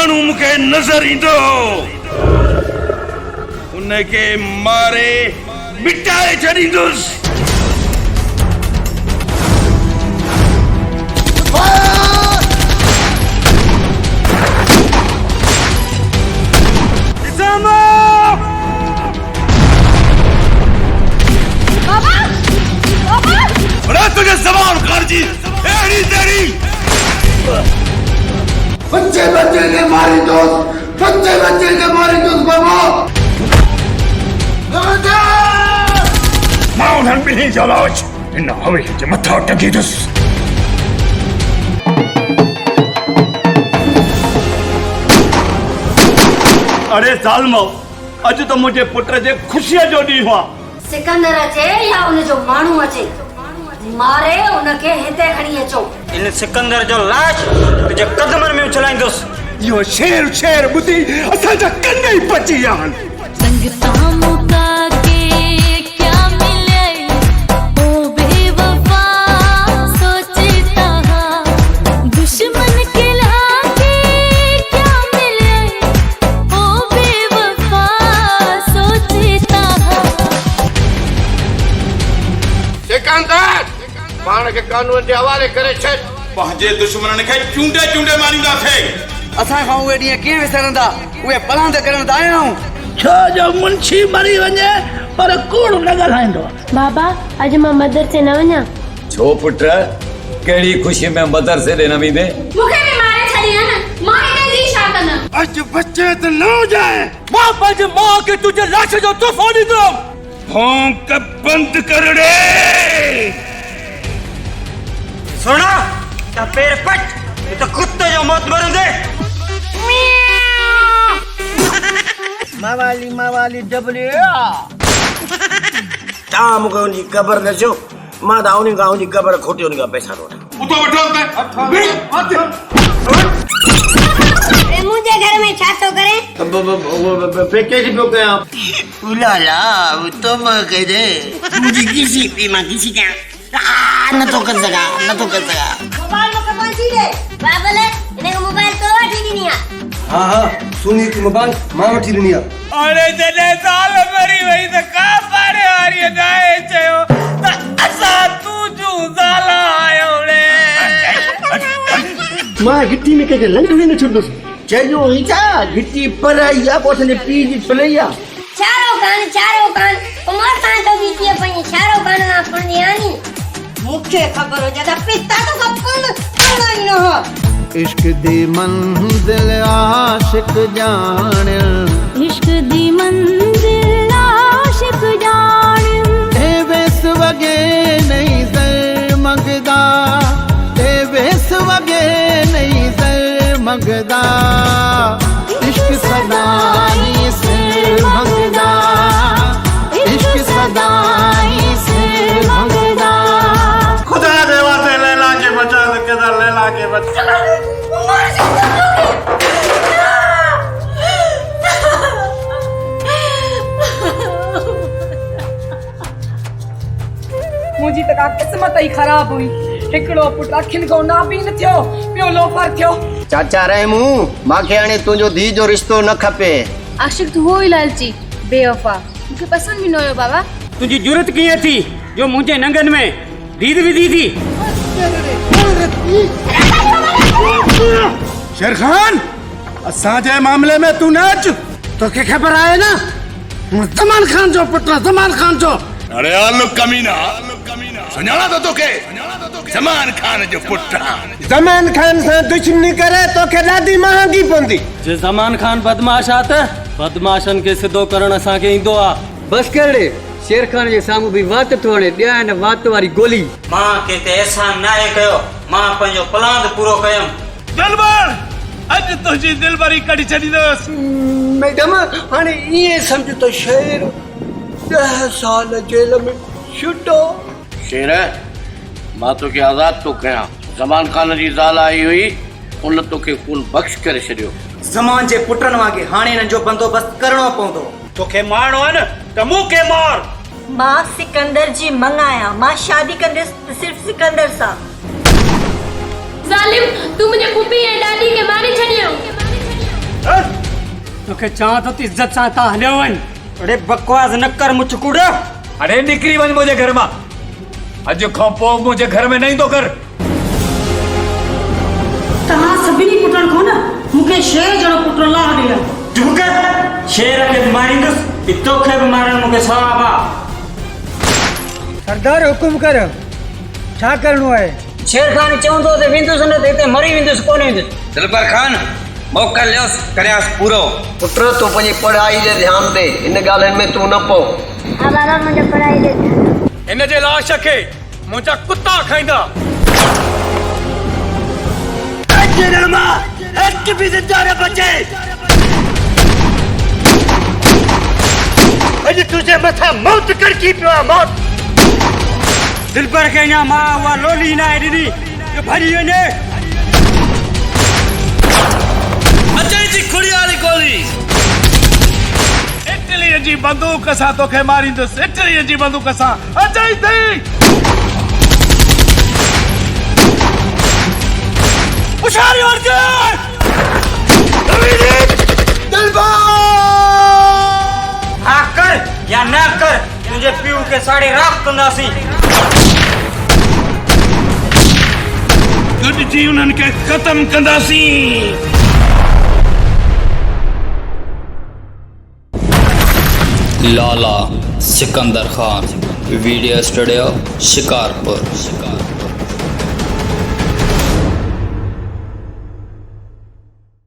मानू मुखे नजर इंदो उनके मारे मिटाए छड़ींदुस। तुझे जबान खान जी एड़ी तेरी बच्चे बच्चे के मारी दोस्त, बच्चे बच्चे के मारी दोस्त बाबा। मां उन्हन बिनी जलाज इन हवे के मथा टकी दस। अरे जालमो अज तो मुझे पुत्र जे खुशियां जो दी हुआ। सिकंदर अचे या उन जो मानू अचे मारे उनके हिते खणी अचो। इन सिकंदर जो लाश तुझे कदमन में उछलाईंदुस। यो शेर शेर बुद्धि असा जा कन्ने पची यान। संगता मुका के क्या मिले ओ बेवफा सोचता दुश्मन के लाके क्या मिले ओ बेवफा सोचता। सिकंदर पाण के कानून जे हवाले करे छे। पंहिंजे दुश्मनन खे चूंडे चूंडे मारींदासीं। असां खां उहे ॾींहं कीअं विसरंदा? उहे पलांद करण त आया आहियूं। छो जो मुंशी मरी वञे पर कूड़ न ॻाल्हाईंदो। बाबा अॼु मां मदरसे न वञा। छो पुट कहिड़ी ख़ुशी में मदरसे ॾे न वेंदे? मूंखे बि मारे छॾिया न मां हिन जी छा कंदमि? अॼु बचे त न जाए। मां पंहिंजे मां खे तुझे लाश जो तोहफ़ो ॾींदुमि। भौंक बंद कर दे। सुना त पैर पट ये तो कुत्ते जो मौत मरंदे। मावाली डबले ता मुके उनजी कब्र दसो। मां ता उनी का उनजी कब्र खोटी उनी का पैसा दो। उतो वठो ए मुझे घर में छा तो करे? पैकेज पियो कयां। उलाला वो तो मां कह दे मुझे किसी भी मां किसी का न तो कर सका मोबाइल मुके पहुंची दे। बाबले इने को मोबाइल तो वठी दी निया। हां सुनी की मोबाइल मां वठी ॾिनी आहे। अरे जने साल मरी वई त का पारे वारी गाए चयो त असा तू जो ज़ाला आयो रे। मां गिट्टी में के लंगड़ी न छुडस। चयो ही था गिट्टी पर आई या कोठले पी जी पलैया। चारो कान उमर कान तो बीती पई चारो कान ना पड़ी आनी। मुझे खबर हो जाता पिता तो कपन नहीं न। इश्क दी मंजिल आशिक जाने। इश्क दी मंजिल आशिक जाने। ए वेस वगे नहीं सर मंगदा। ए वेस वगे नहीं सर मंगदा। इश्क सदाई सिर मंगदा। इश्क सदाई सिर मंगदा। खुदा दे वास्ते लैला के बचा दे के लैला के बचा। मुझी तक किस्मत ही खराब हुई। हिकड़ो पुट अखिन को नाबीन थियो पियो लोफर थियो। चाचा रहमू माखे हाणे तुंहिंजो धी जो रिश्तो न खपे। आशिक तू हो ही लालची बेवफा मुझे पसंद भी न हुयो बाबा। तुझी जुरत कीअं थी जो मुझे नंगन में दीद विधी थी? शेर खान असांजे मामले में तू नच। तोखे खबर आहे न ज़मान खान जो पुत्र ज़मान खान जो। अरे आलू कमीना सुञाणा तो तोखे ज़मान खान जो पुत्र। ज़मान खान से दुश्मनी करे तोखे ॾाढी महांगी पवंदी। जे ज़मान खान बदमाश आ त बदमाशन के सिधो करण असां के ईंदो आ। बस कर दे। शेर खान जे साम्हूं भी वात तो हणे ॾिया न वात वारी गोली। मां के ते एहसान नाहे कयो। मां पंहिंजो प्लान पूरो कयम। दिलबर अज तुझी दिलबरी कढी छॾींदुस। मैडम हाणे ये समझ तो शेर 10 साल जेल में छुटो। शेर मां तोखे आज़ाद तो कयां। ज़मान खान जी ज़ाल आई हुई उन तोखे खून बख्श करे छॾियो। ज़मान जे पुटन वांगे हाणे हिननि जो बंदोबस्त करणो पवंदो। तोखे मारणो है न त मूंखे मार। मां सिकंदर जी मंगाया। मां शादी कंदस सिर्फ सिकंदर सा। जालिम तू मुझे पुपी ऐं ॾाॾी के मारे छॾियो। तोखे चवां थो त इज़त सां था हलियो वञ। अरे बकवास न कर मुचकुड़। अरे निकिरी वञ मुंहिंजे घर मां। अॼु खां पोइ मुंहिंजे घर में न ईंदो कर। तव्हां सभिनी पुटनि खां न मूंखे शेर जहिड़ो पुटु ला ॾिया। चुप कर। शेर खे मारींदुसि तोखे बि मारण मूंखे सवाब आहे। सरदार हुकुम कर, छा करणो आहे? शेर खान चवंदो त वेंदुसि न त हिते मरी वेंदुसि कोन वेंदुसि। दिलबर खान मौका लियोस करियास पूरो। पुट तूं पंहिंजी पढ़ाई जे ध्यान दे, इन ॻाल्हियुनि में तूं न पओ। हा बाबा मुंहिंजो पढ़ाई जे इन जे लाश खे मुंहिंजा कुत्ता खाईंदा। एक भी जिंदा न बचे। अॼु तुंहिंजे मथां मौत कड़की पियो आहे, मौत। दिलबर खे अञा मां उहा लोली न आहे ॾिनी जो भॼी वञे। अजय जी खुड़ी वाली गोली। इटली जी बंदूक सां तोखे मारींदुसि, इटली जी बंदूक सां। अजय थी उछारी अर्जुन। हाँ कर या न कर, तुझे पीऊ के साड़े राख कंदासीं। गॾिजी उन्हनि खे ख़तम कंदासीं। लाला सिकंदर खान वीडियो स्टूडियो शिकारपुर।